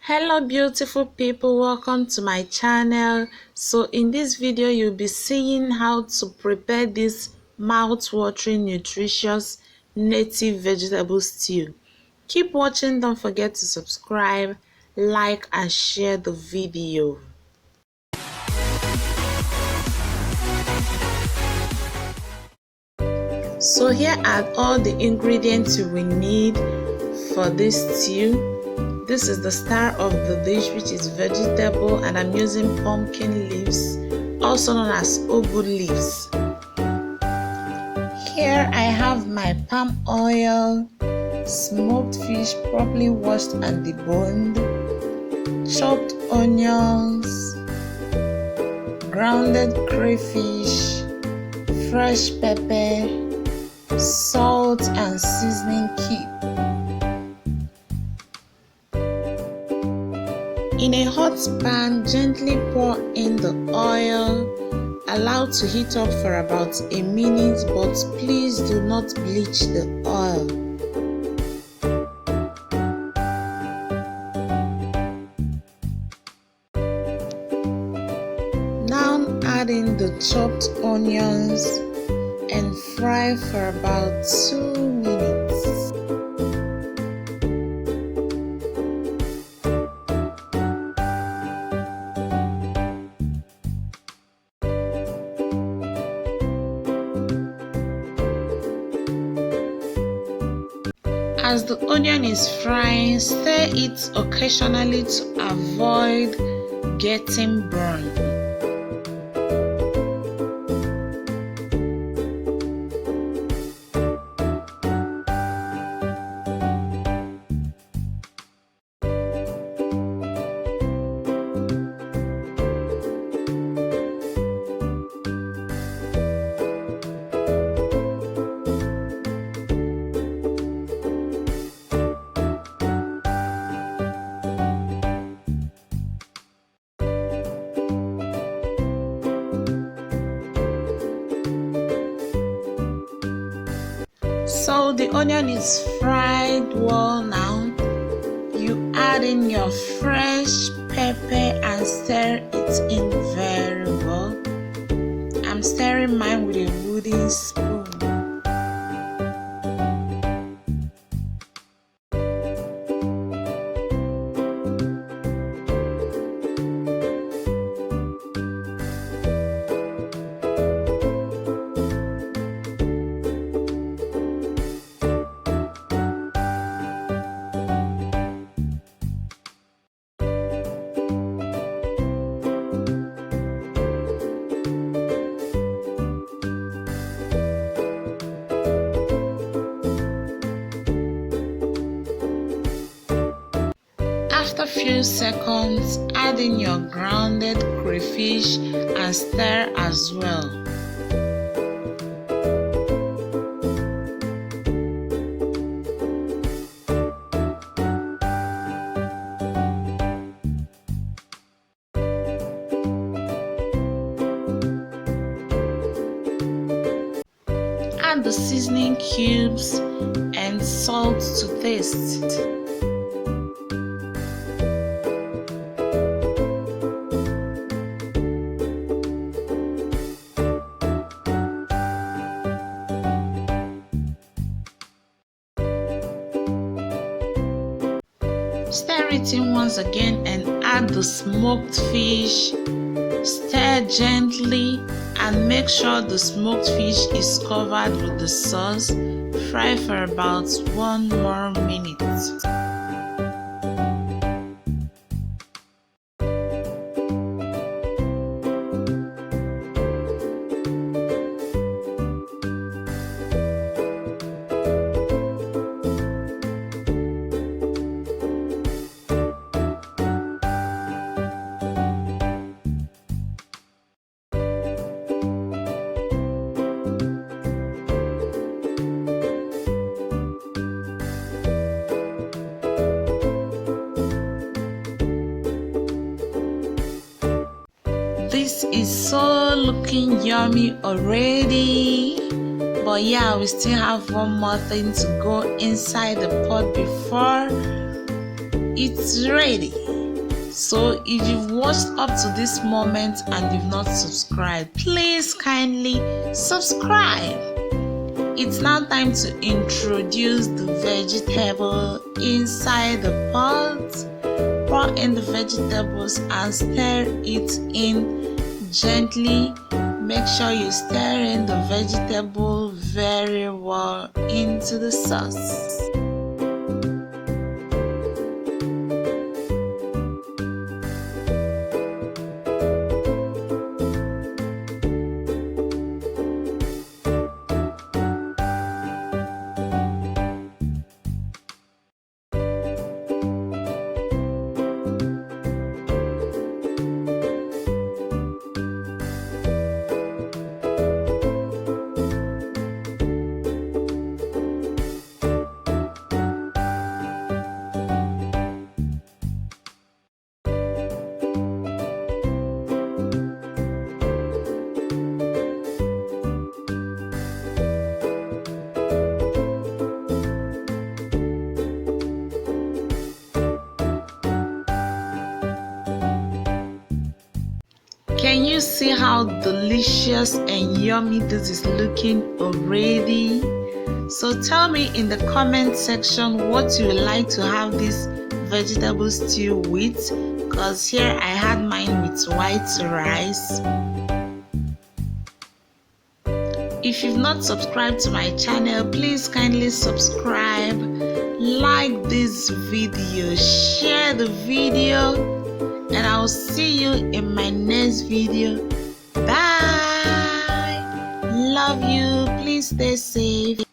Hello beautiful people, welcome to my channel. So in this video you'll be seeing how to prepare this mouth-watering nutritious native vegetable stew. Keep watching, don't forget to subscribe, like and share the video. So here are all the ingredients you will need for this stew. This is the star of the dish, which is vegetable, and I'm using pumpkin leaves, also known as ugu leaves. Here I have my palm oil, smoked fish properly washed and deboned, chopped onions, grounded crayfish, fresh pepper, salt and seasoning cube. In a hot pan, gently pour in the oil, allow to heat up for about a minute, but please do not bleach the oil. Now add in the chopped onions and fry for about 2 minutes. As the onion is frying, stir it occasionally to avoid getting burned. So the onion is fried well now. You add in your fresh pepper and stir it in very well. I'm stirring mine with a wooden spoon. After a few seconds, add in your grounded crayfish and stir as well. Add the seasoning cubes and salt to taste. Stir it in once again and add the smoked fish. Stir gently and make sure the smoked fish is covered with the sauce. Fry for about 1 more minute. This is so looking yummy already, but yeah, we still have one more thing to go inside the pot before it's ready. So if you've watched up to this moment and you've not subscribed, please kindly subscribe. It's now time to introduce the vegetable inside the pot. Pour in the vegetables and stir it in gently. Make sure you stir in the vegetable very well into the sauce. Can you see how delicious and yummy this is looking already? So tell me in the comment section what you would like to have this vegetable stew with, because here I had mine with white rice. If you've not subscribed to my channel, please kindly subscribe, like this video, share the video, and I'll see you in my next video. Bye. Love you. Please stay safe.